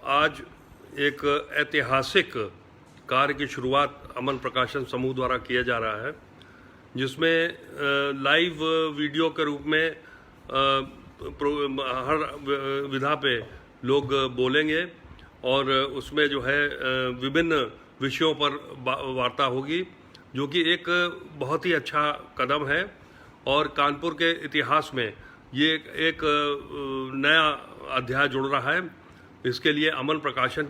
आज एक ऐतिहासिक कार्य की शुरुआत अमन प्रकाशन समूह द्वारा किया जा रहा है, जिसमें लाइव वीडियो के रूप में हर विधा पे लोग बोलेंगे और उसमें जो है विभिन्न विषयों पर वार्ता होगी, जो कि एक बहुत ही अच्छा कदम है और कानपुर के इतिहास में ये एक नया अध्याय जुड़ रहा है। इसके लिए अमन प्रकाशन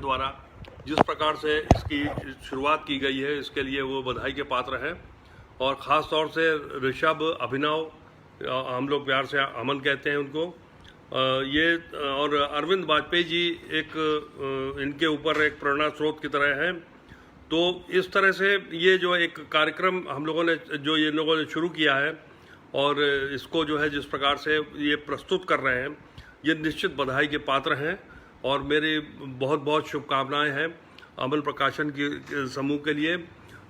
द्वारा जिस प्रकार से इसकी शुरुआत की गई है, इसके लिए वो बधाई के पात्र हैं। और ख़ास तौर से ऋषभ, अभिनव, हम लोग प्यार से अमन कहते हैं उनको, ये और अरविंद वाजपेयी जी एक इनके ऊपर एक प्रेरणा स्रोत की तरह हैं। तो इस तरह से ये जो एक कार्यक्रम हम लोगों ने ये लोगों ने शुरू किया है और इसको जो है जिस प्रकार से ये प्रस्तुत कर रहे हैं, ये निश्चित बधाई के पात्र हैं और मेरी बहुत बहुत शुभकामनाएं हैं अमन प्रकाशन की समूह के लिए।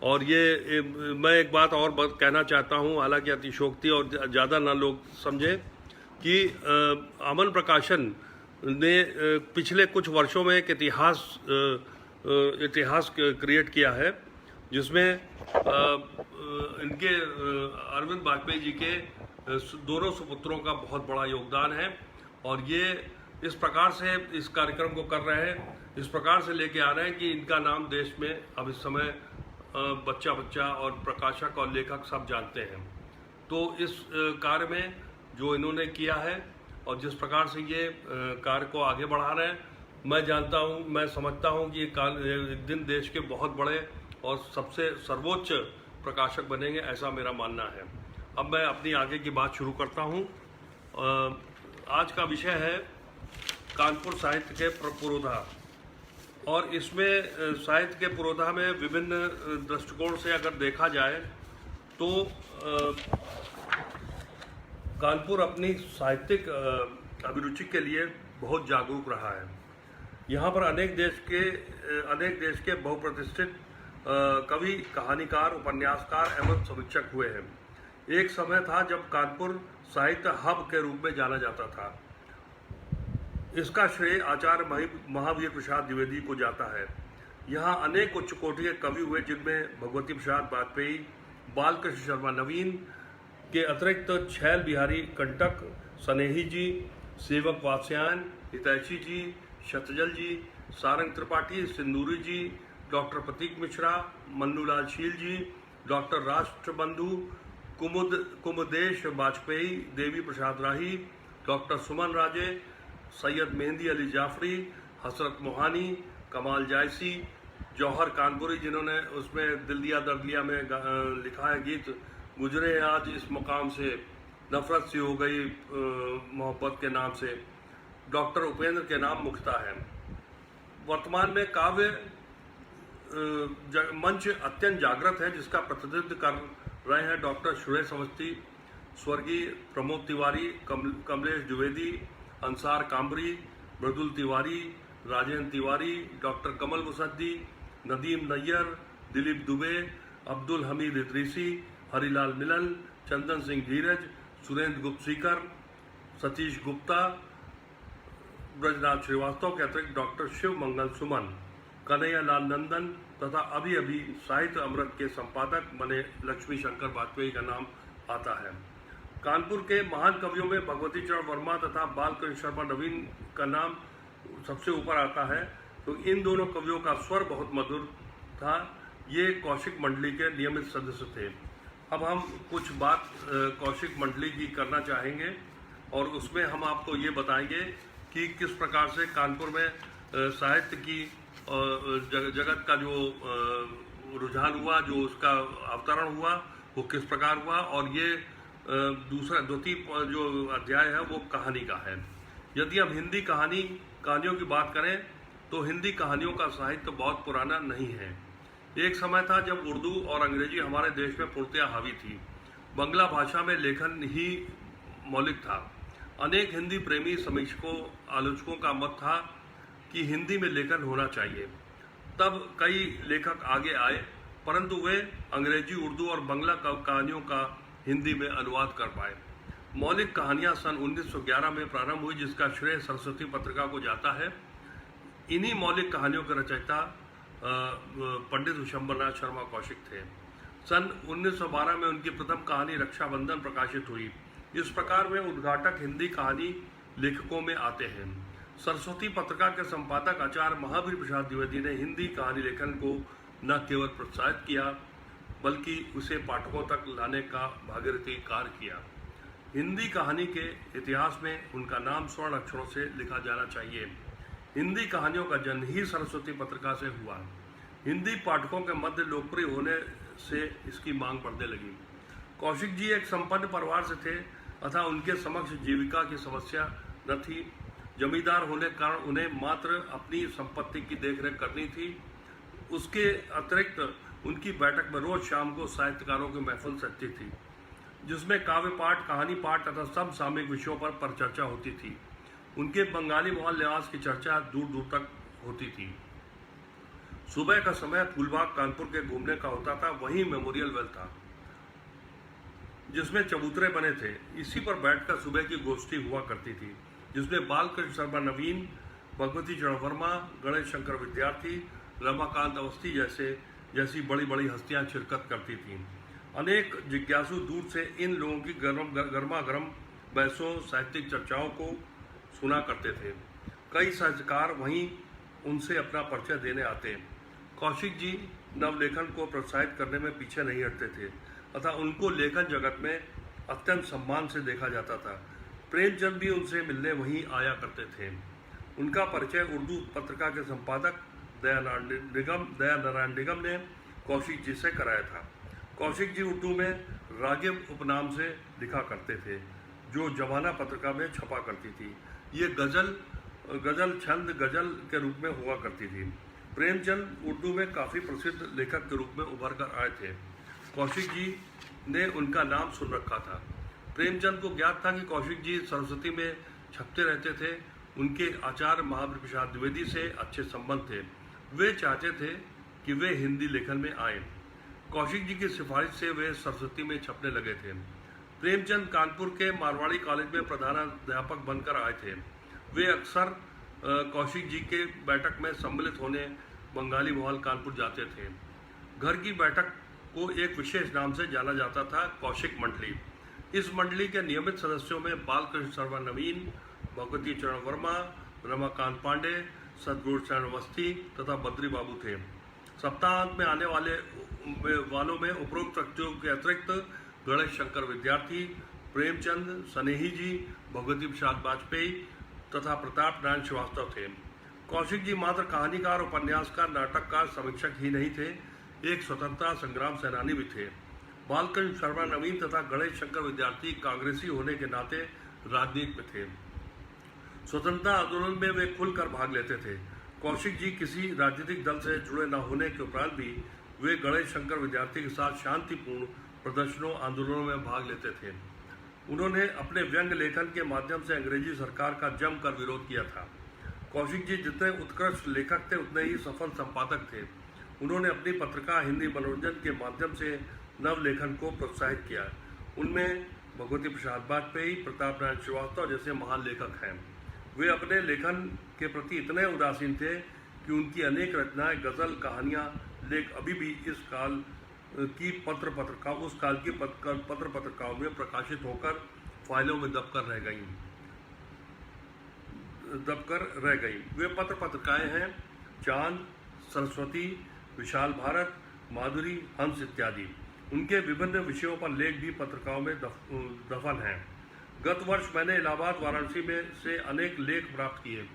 और ये मैं एक बात और कहना चाहता हूं, हालांकि अतिशयोक्ति और ज़्यादा ना लोग समझें, कि अमन प्रकाशन ने पिछले कुछ वर्षों में एक इतिहास क्रिएट किया है, जिसमें इनके अरविंद वाजपेयी जी के दोनों सुपुत्रों का बहुत बड़ा योगदान है। और ये इस प्रकार से इस कार्यक्रम को कर रहे हैं, इस प्रकार से लेके आ रहे हैं कि इनका नाम देश में अब इस समय बच्चा और प्रकाशक और लेखक सब जानते हैं। तो इस कार्य में जो इन्होंने किया है और जिस प्रकार से ये कार्य को आगे बढ़ा रहे हैं, मैं समझता हूँ कि एक दिन देश के बहुत बड़े और सबसे सर्वोच्च प्रकाशक बनेंगे, ऐसा मेरा मानना है। अब मैं अपनी आगे की बात शुरू करता हूँ। आज का विषय है कानपुर साहित्य के पुरोधा, और इसमें साहित्य के पुरोधा में विभिन्न दृष्टिकोण से अगर देखा जाए तो कानपुर अपनी साहित्यिक अभिरुचि के लिए बहुत जागरूक रहा है। यहाँ पर अनेक देश के बहुप्रतिष्ठित कवि, कहानीकार, उपन्यासकार एवं समीक्षक हुए हैं। एक समय था जब कानपुर साहित्य हब के रूप में जाना जाता था। इसका श्रेय आचार्य महावीर प्रसाद द्विवेदी को जाता है। यहाँ अनेक उच्च कोटि के कवि हुए, जिनमें भगवती प्रसाद वाजपेयी, बालकृष्ण शर्मा नवीन के अतिरिक्त छैल बिहारी कंटक, स्नेही जी, सेवक वात्स्यायन, हितैषी जी, शतजल जी, सारंग त्रिपाठी, सिंदूरी जी, डॉक्टर प्रतीक मिश्रा, मन्नूलाल शील जी, डॉक्टर राष्ट्रबंधु, कुमुदेश वाजपेयी, देवी प्रसाद राही, डॉक्टर सुमन राजे, सैयद मेहंदी अली जाफरी, हसरत मोहानी, कमाल जायसी, जौहर कानपुरी, जिन्होंने उसमें दिल दिया दर्द लिया में लिखा है गीत, गुजरे आज इस मकाम से, नफरत सी हो गई मोहब्बत के नाम से, डॉक्टर उपेंद्र के नाम मुख्ता है। वर्तमान में काव्य मंच अत्यंत जागृत है, जिसका प्रतिनिधित्व कर रहे हैं डॉक्टर सुरेश अवस्थी, स्वर्गीय प्रमोद तिवारी, कमलेश द्विवेदी, अंसार काम्बरी, मृदुल तिवारी, राजेंद्र तिवारी, डॉक्टर कमल मुसद्दी, नदीम नैयर, दिलीप दुबे, अब्दुल हमीद इदरीसी, हरिलाल मिलल, चंदन सिंह धीरज, सुरेंद्र गुप्त सीकर, सतीश गुप्ता, ब्रजनाथ श्रीवास्तव के अतिरिक्त डॉक्टर शिव मंगल सुमन, कन्हैया लाल नंदन तथा अभी साहित्य अमृत के संपादक बने लक्ष्मी शंकर वाजपेयी का नाम आता है। कानपुर के महान कवियों में भगवती चरण वर्मा तथा बालकृष्ण शर्मा नवीन का नाम सबसे ऊपर आता है। तो इन दोनों कवियों का स्वर बहुत मधुर था। ये कौशिक मंडली के नियमित सदस्य थे। अब हम कुछ बात कौशिक मंडली की करना चाहेंगे और उसमें हम आपको ये बताएंगे कि किस प्रकार से कानपुर में साहित्य की जगत का जो रुझान हुआ, जो उसका अवतरण हुआ, वो किस प्रकार हुआ। और ये द्वितीय जो अध्याय है वो कहानी का है। यदि हम हिंदी कहानियों की बात करें तो हिंदी कहानियों का साहित्य बहुत पुराना नहीं है। एक समय था जब उर्दू और अंग्रेजी हमारे देश में पूर्णतया हावी थी। बंगला भाषा में लेखन ही मौलिक था। अनेक हिंदी प्रेमी समीक्षकों, आलोचकों का मत था कि हिंदी में लेखन होना चाहिए। तब कई लेखक आगे आए, परंतु वे अंग्रेजी, उर्दू और बंगला कहानियों का हिंदी में अनुवाद कर पाए। मौलिक कहानियां सन 1911 में प्रारंभ हुई, जिसका श्रेय सरस्वती पत्रिका को जाता है। इन्हीं मौलिक कहानियों के रचयिता पंडित विशंबरनाथ शर्मा कौशिक थे। सन 1912 में उनकी प्रथम कहानी रक्षाबंधन प्रकाशित हुई। इस प्रकार वे उद्घाटक हिंदी कहानी लेखकों में आते हैं। सरस्वती पत्रिका के संपादक आचार्य महावीर प्रसाद द्विवेदी ने हिंदी कहानी लेखन को न केवल प्रोत्साहित किया, बल्कि उसे पाठकों तक लाने का भागीरथी कार्य किया। हिंदी कहानी के इतिहास में उनका नाम स्वर्ण अक्षरों से लिखा जाना चाहिए। हिंदी कहानियों का जन्म ही सरस्वती पत्रिका से हुआ। हिंदी पाठकों के मध्य लोकप्रिय होने से इसकी मांग बढ़ने लगी। कौशिक जी एक संपन्न परिवार से थे अतः उनके समक्ष जीविका की समस्या न थी। जमींदार होने के कारण उन्हें मात्र अपनी संपत्ति की देखरेख करनी थी। उसके अतिरिक्त उनकी बैठक में रोज शाम को साहित्यकारों की महफिल सजती थी, जिसमें काव्य पाठ, कहानी पाठ तथा समसामयिक विषयों पर परिचर्चा होती थी। उनके बंगाली महल निवास की चर्चा दूर दूर तक होती थी। सुबह का समय फूलबाग कानपुर के घूमने का होता था, वहीं मेमोरियल वेल था जिसमें चबूतरे बने थे। इसी पर बैठकर सुबह की गोष्ठी हुआ करती थी, जिसमें बालकृष्ण शर्मा नवीन, भगवती चरण वर्मा, गणेश शंकर विद्यार्थी, रमाकांत अवस्थी जैसी बड़ी बड़ी हस्तियां शिरकत करती थीं। अनेक जिज्ञासु दूर से इन लोगों की गर्मा गर्म बहसों, साहित्यिक चर्चाओं को सुना करते थे। कई साहित्यकार वहीं उनसे अपना परिचय देने आते। कौशिक जी नवलेखन को प्रोत्साहित करने में पीछे नहीं हटते थे अतः उनको लेखन जगत में अत्यंत सम्मान से देखा जाता था। प्रेमचंद भी उनसे मिलने वहीं आया करते थे। उनका परिचय उर्दू पत्रिका के संपादक दयानारायण निगम ने कौशिक जी से कराया था। कौशिक जी उर्दू में रागिब उपनाम से लिखा करते थे, जो जमाना पत्रिका में छपा करती थी। ये गजल छंद गजल के रूप में हुआ करती थी। प्रेमचंद उर्दू में काफ़ी प्रसिद्ध लेखक के रूप में उभर कर आए थे। कौशिक जी ने उनका नाम सुन रखा था। प्रेमचंद को ज्ञात था कि कौशिक जी सरस्वती में छपते रहते थे। उनके आचार्य महावीर प्रसाद द्विवेदी से अच्छे संबंध थे। वे चाहते थे कि वे हिंदी लेखन में आए। कौशिक जी की सिफारिश से वे सरस्वती में छपने लगे थे। प्रेमचंद कानपुर के मारवाड़ी कॉलेज में प्रधानाध्यापक बनकर आए थे। वे अक्सर कौशिक जी के बैठक में सम्मिलित होने बंगाली महल कानपुर जाते थे। घर की बैठक को एक विशेष नाम से जाना जाता था, कौशिक मंडली। इस मंडली के नियमित सदस्यों में बालकृष्ण शर्मा नवीन, भगवती चरण वर्मा, रमाकांत पांडे, सदगुरु चरण अवस्थी तथा बद्री बाबू थे। सप्ताहांत में आने वालों में उपरोक्त व्यक्तियों के अतिरिक्त गणेश शंकर विद्यार्थी, प्रेमचंद, स्नेही जी, भगवती प्रसाद वाजपेयी तथा प्रताप नारायण श्रीवास्तव थे। कौशिक जी मात्र कहानीकार, उपन्यासकार, नाटककार, समीक्षक ही नहीं थे, एक स्वतंत्रता संग्राम सेनानी भी थे। बालकृष्ण शर्मा नवीन तथा गणेश शंकर विद्यार्थी कांग्रेसी होने के नाते राजनीति में थे। स्वतंत्रता आंदोलन में वे खुलकर भाग लेते थे। कौशिक जी किसी राजनीतिक दल से जुड़े न होने के उपरांत भी वे गणेश शंकर विद्यार्थी के साथ शांतिपूर्ण प्रदर्शनों, आंदोलनों में भाग लेते थे। उन्होंने अपने व्यंग्य लेखन के माध्यम से अंग्रेजी सरकार का जमकर विरोध किया था। कौशिक जी जितने उत्कृष्ट लेखक थे उतने ही सफल संपादक थे। उन्होंने अपनी पत्रिका हिंदी मनोरंजन के माध्यम से नव लेखन को प्रोत्साहित किया। उनमें भगवती प्रसाद वाजपेयी, प्रताप नारायण श्रीवास्तव जैसे महान लेखक हैं। वे अपने लेखन के प्रति इतने उदासीन थे कि उनकी अनेक रचनाएं, गजल, कहानियां, लेख अभी भी इस काल की उस काल की पत्र पत्रिकाओं में प्रकाशित होकर फाइलों में दबकर रह गई। वे पत्र पत्रिकाएं हैं चांद, सरस्वती, विशाल भारत, माधुरी, हंस इत्यादि। उनके विभिन्न विषयों पर लेख भी पत्रिकाओं में दफन हैं। गत वर्ष मैंने इलाहाबाद, वाराणसी में से अनेक लेख प्राप्त किए।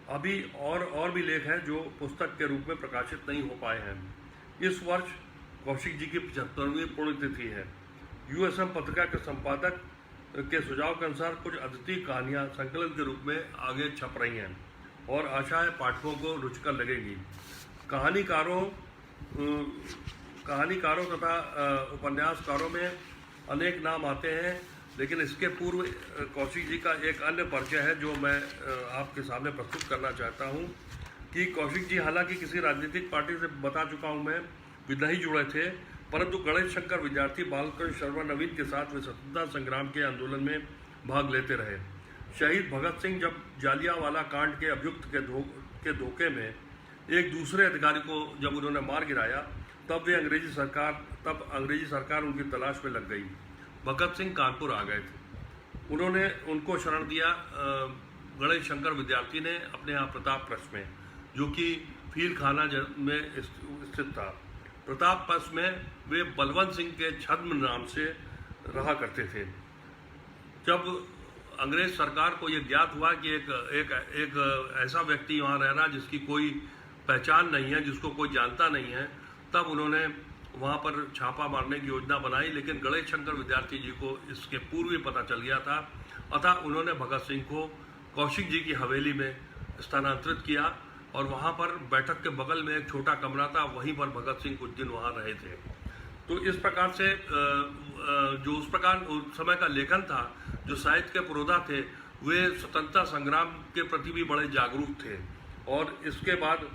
अभी और भी लेख हैं जो पुस्तक के रूप में प्रकाशित नहीं हो पाए हैं। इस वर्ष कौशिक जी की 75वीं पुण्यतिथि है। यूएसएम पत्रिका के संपादक के सुझाव के अनुसार कुछ अद्वितीय कहानियां संकलन के रूप में आगे छप रही हैं और आशा है पाठकों को रुचिकर लगेगी। कहानीकारों तथा उपन्यासकारों में अनेक नाम आते हैं, लेकिन इसके पूर्व कौशिक जी का एक अन्य परिचय है जो मैं आपके सामने प्रस्तुत करना चाहता हूं कि कौशिक जी हालांकि किसी राजनीतिक पार्टी से बता चुका हूं मैं भी नहीं जुड़े थे, परंतु गणेश शंकर विद्यार्थी बालकृष्ण शर्मा नवीन के साथ वे स्वतंत्रता संग्राम के आंदोलन में भाग लेते रहे। शहीद भगत सिंह जब जालियांवाला कांड के अभियुक्त के धोखे में एक दूसरे अधिकारी को जब उन्होंने मार गिराया, तब अंग्रेजी सरकार उनकी तलाश में लग गई। भगत सिंह कानपुर आ गए थे। उनको शरण दिया गणेश शंकर विद्यार्थी ने अपने यहाँ प्रताप प्रेस में, जो कि फील खाना में स्थित था। प्रताप प्रेस में वे बलवंत सिंह के छद्म नाम से रहा करते थे। जब अंग्रेज सरकार को यह ज्ञात हुआ कि एक ऐसा व्यक्ति वहाँ रह रहा जिसकी कोई पहचान नहीं है, जिसको कोई जानता नहीं है, तब उन्होंने वहाँ पर छापा मारने की योजना बनाई। लेकिन गणेश शंकर विद्यार्थी जी को इसके पूर्व ही पता चल गया था, अतः उन्होंने भगत सिंह को कौशिक जी की हवेली में स्थानांतरित किया और वहाँ पर बैठक के बगल में एक छोटा कमरा था, वहीं पर भगत सिंह कुछ दिन वहाँ रहे थे। तो इस प्रकार से जो उस समय का लेखन था, जो साहित्य के पुरोधा थे, वे स्वतंत्रता संग्राम के प्रति भी बड़े जागरूक थे और इसके बाद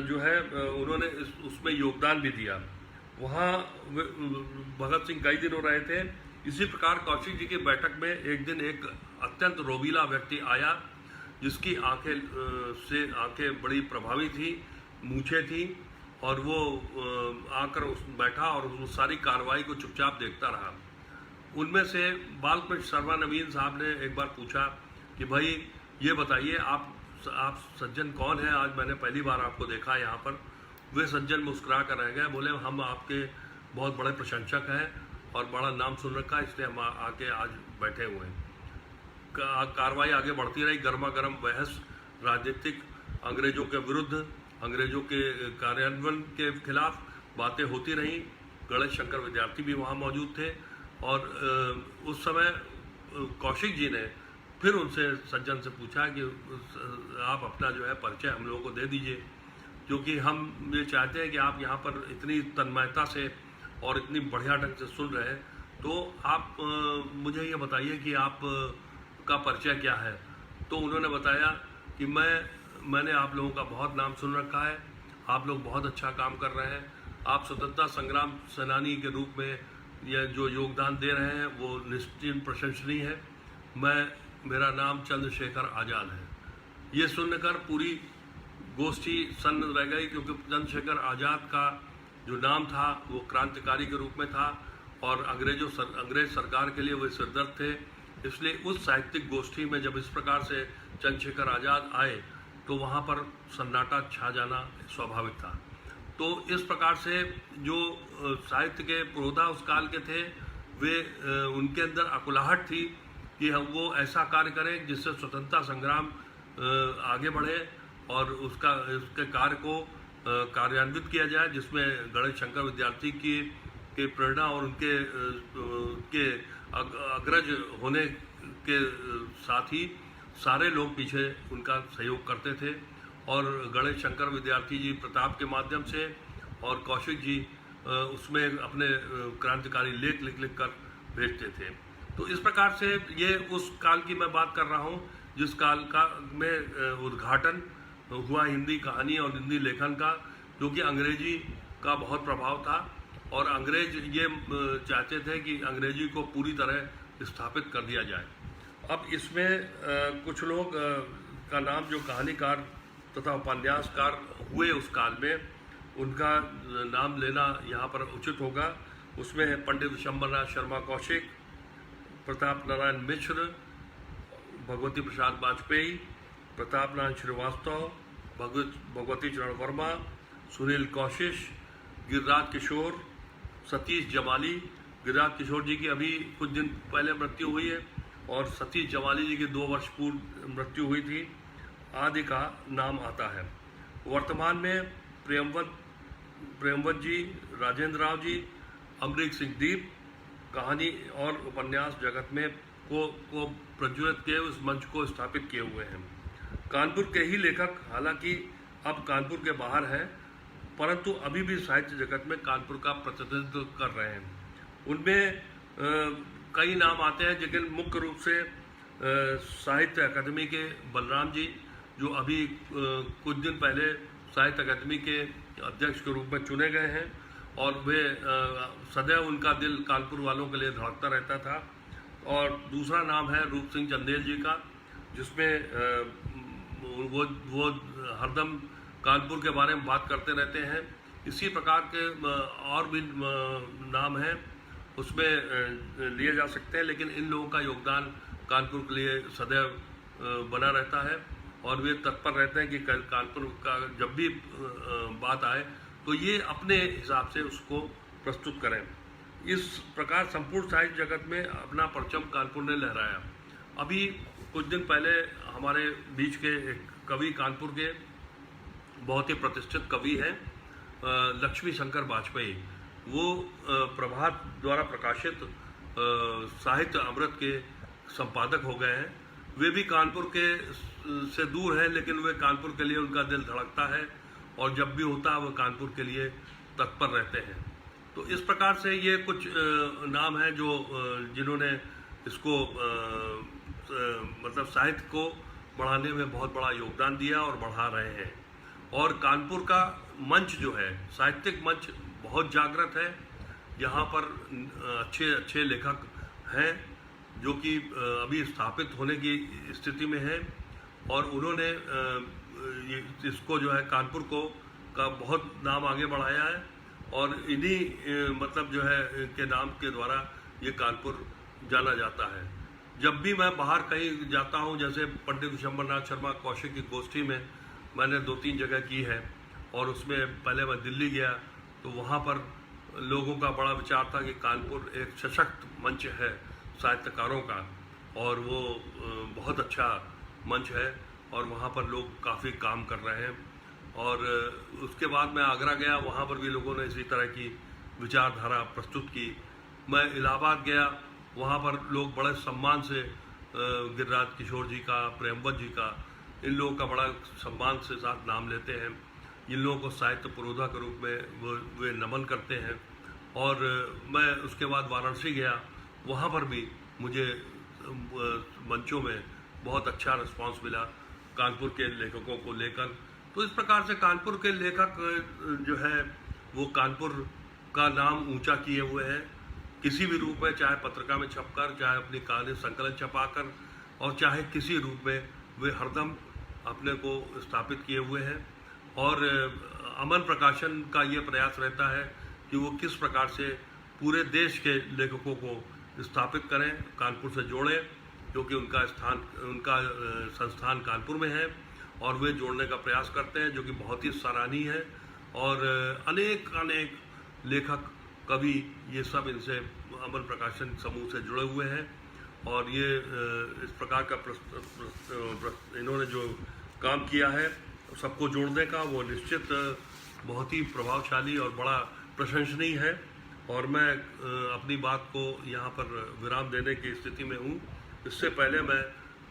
जो है उन्होंने उसमें योगदान भी दिया। वहाँ भगत सिंह कई दिनों रहे थे। इसी प्रकार कौशिक जी की बैठक में एक दिन एक अत्यंत रोबीला व्यक्ति आया, जिसकी आंखें बड़ी प्रभावी थी, मूछें थी, और वो आकर बैठा और उस सारी कार्रवाई को चुपचाप देखता रहा। उनमें से बालकृष्ण शर्मा नवीन साहब ने एक बार पूछा कि भाई ये बताइए आप सज्जन कौन है, आज मैंने पहली बार आपको देखा यहाँ पर। वे सज्जन मुस्कुरा कर रह गए, बोले हम आपके बहुत बड़े प्रशंसक हैं और बड़ा नाम सुन रखा है, इसलिए हम आके आज बैठे हुए हैं। कार्रवाई आगे बढ़ती रही, गर्मा गर्म बहस, राजनीतिक, अंग्रेजों के विरुद्ध, अंग्रेजों के कार्यान्वयन के खिलाफ बातें होती रहीं। गणेश शंकर विद्यार्थी भी वहाँ मौजूद थे और उस समय कौशिक जी ने फिर उनसे सज्जन से पूछा कि आप अपना जो है परिचय हम लोगों को दे दीजिए, क्योंकि हम ये चाहते हैं कि आप यहाँ पर इतनी तन्मयता से और इतनी बढ़िया ढंग से सुन रहे हैं, तो आप मुझे ये बताइए कि आप का परिचय क्या है। तो उन्होंने बताया कि मैंने आप लोगों का बहुत नाम सुन रखा है, आप लोग बहुत अच्छा काम कर रहे हैं, आप स्वतंत्रता संग्राम सेनानी के रूप में यह जो योगदान दे रहे हैं वो निश्चित प्रशंसनीय है। मेरा नाम चंद्रशेखर आज़ाद है। ये सुनकर पूरी गोष्ठी सन्न रह गई, क्योंकि चंद्रशेखर आज़ाद का जो नाम था वो क्रांतिकारी के रूप में था और अंग्रेज सरकार के लिए वे सिरदर्द थे। इसलिए उस साहित्यिक गोष्ठी में जब इस प्रकार से चंद्रशेखर आज़ाद आए तो वहाँ पर सन्नाटा छा जाना स्वाभाविक था। तो इस प्रकार से जो साहित्य के पुरोधा उस काल के थे, वे उनके अंदर अकुलाहट थी कि हम वो ऐसा कार्य करें जिससे स्वतंत्रता संग्राम आगे बढ़े और उसके कार्य को कार्यान्वित किया जाए, जिसमें गणेश शंकर विद्यार्थी की प्रेरणा और उनके अग्रज होने के साथ ही सारे लोग पीछे उनका सहयोग करते थे। और गणेश शंकर विद्यार्थी जी प्रताप के माध्यम से और कौशिक जी उसमें अपने क्रांतिकारी लेख लिख कर भेजते थे। तो इस प्रकार से ये उस काल की मैं बात कर रहा हूँ जिस काल का में उद्घाटन हुआ हिंदी कहानी और हिंदी लेखन का, जो कि अंग्रेजी का बहुत प्रभाव था और अंग्रेज ये चाहते थे कि अंग्रेजी को पूरी तरह स्थापित कर दिया जाए। अब इसमें कुछ लोग का नाम जो कहानीकार तथा उपन्यासकार हुए उस काल में, उनका नाम लेना यहाँ पर उचित होगा। उसमें है पंडित विशंबरनाथ शर्मा कौशिक, प्रताप नारायण मिश्र, भगवती प्रसाद वाजपेयी, प्रताप नारायण श्रीवास्तव, भगवती चरण वर्मा, सुनील कौशिश, गिरिराज किशोर, सतीश जमाली। गिरिराज किशोर जी की अभी कुछ दिन पहले मृत्यु हुई है और सतीश जमाली जी की 2 वर्ष पूर्व मृत्यु हुई थी आदि का नाम आता है। वर्तमान में प्रेमवत जी, राजेंद्र राव जी, अमरीक सिंह दीप कहानी और उपन्यास जगत में को प्रज्वलित किए उस मंच को स्थापित किए हुए हैं। कानपुर के ही लेखक हालांकि अब कानपुर के बाहर हैं, परंतु अभी भी साहित्य जगत में कानपुर का प्रतिनिधित्व कर रहे हैं। उनमें कई नाम आते हैं, लेकिन मुख्य रूप से साहित्य अकादमी के बलराम जी, जो अभी कुछ दिन पहले साहित्य अकादमी के अध्यक्ष के रूप में चुने गए हैं, और वे सदैव उनका दिल कानपुर वालों के लिए धड़कता रहता था। और दूसरा नाम है रूप सिंह चंदेल जी का, जिसमें वो हरदम कानपुर के बारे में बात करते रहते हैं। इसी प्रकार के और भी नाम हैं, उसमें लिए जा सकते हैं, लेकिन इन लोगों का योगदान कानपुर के लिए सदैव बना रहता है और वे तत्पर रहते हैं कि कानपुर का जब भी बात आए तो ये अपने हिसाब से उसको प्रस्तुत करें। इस प्रकार संपूर्ण साहित्य जगत में अपना परचम कानपुर ने लहराया। अभी कुछ दिन पहले हमारे बीच के एक कवि कानपुर के बहुत ही प्रतिष्ठित कवि हैं लक्ष्मी शंकर वाजपेयी, वो प्रभात द्वारा प्रकाशित साहित्य अमृत के संपादक हो गए हैं। वे भी कानपुर के से दूर हैं, लेकिन वे कानपुर के लिए उनका दिल धड़कता है और जब भी होता है वो कानपुर के लिए तत्पर रहते हैं। तो इस प्रकार से ये कुछ नाम हैं जो जिन्होंने इसको मतलब साहित्य को बढ़ाने में बहुत बड़ा योगदान दिया और बढ़ा रहे हैं। और कानपुर का मंच जो है, साहित्यिक मंच बहुत जागृत है। यहाँ पर अच्छे अच्छे लेखक हैं जो कि अभी स्थापित होने की स्थिति में हैं और उन्होंने इसको जो है कानपुर को का बहुत नाम आगे बढ़ाया है और इन्हीं मतलब जो है के नाम के द्वारा ये कानपुर जाना जाता है। जब भी मैं बाहर कहीं जाता हूँ, जैसे पंडित विशंबरनाथ शर्मा कौशिक की गोष्ठी में मैंने 2-3 जगह की है और उसमें पहले मैं दिल्ली गया तो वहाँ पर लोगों का बड़ा विचार था कि कानपुर एक सशक्त मंच है साहित्यकारों का और वो बहुत अच्छा मंच है और वहाँ पर लोग काफ़ी काम कर रहे हैं। और उसके बाद मैं आगरा गया, वहाँ पर भी लोगों ने इसी तरह की विचारधारा प्रस्तुत की। मैं इलाहाबाद गया, वहाँ पर लोग बड़े सम्मान से गिरिराज किशोर जी का, प्रेमवत जी का, इन लोगों का बड़ा सम्मान से साथ नाम लेते हैं। इन लोगों को साहित्य पुरोधा के रूप में वे नमन करते हैं। और मैं उसके बाद वाराणसी गया, वहाँ पर भी मुझे मंचों में बहुत अच्छा रिस्पांस मिला कानपुर के लेखकों को लेकर। तो इस प्रकार से कानपुर के लेखक जो है वो कानपुर का नाम ऊंचा किए हुए हैं किसी भी रूप में, चाहे पत्रिका में छपकर, चाहे अपनी कहानी संकलन छपाकर और चाहे किसी रूप में, वे हरदम अपने को स्थापित किए हुए हैं। और अमन प्रकाशन का ये प्रयास रहता है कि वो किस प्रकार से पूरे देश के लेखकों को स्थापित करें, कानपुर से जोड़ें, क्योंकि उनका संस्थान कानपुर में है और वे जोड़ने का प्रयास करते हैं, जो कि बहुत ही सराहनीय है। और अनेक लेखक, कवि, ये सब इनसे अमन प्रकाशन समूह से जुड़े हुए हैं और ये इस प्रकार का इन्होंने जो काम किया है सबको जोड़ने का, वो निश्चित बहुत ही प्रभावशाली और बड़ा प्रशंसनीय है। और मैं अपनी बात को यहाँ पर विराम देने की स्थिति में हूँ। इससे पहले मैं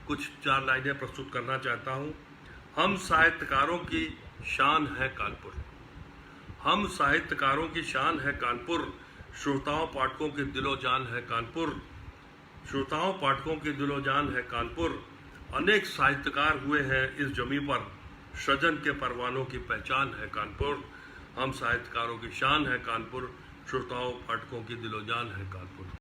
कुछ 4 लाइनें प्रस्तुत करना चाहता हूँ। हम साहित्यकारों की शान है कानपुर, हम साहित्यकारों की शान है कानपुर, श्रोताओं पाठकों के दिलो जान है कानपुर, श्रोताओं पाठकों के दिलो जान है कानपुर। अनेक साहित्यकार हुए हैं इस जमी पर, सृजन के परवानों की पहचान है कानपुर। हम साहित्यकारों की शान है कानपुर, श्रोताओं पाठकों की दिलो जान है कानपुर।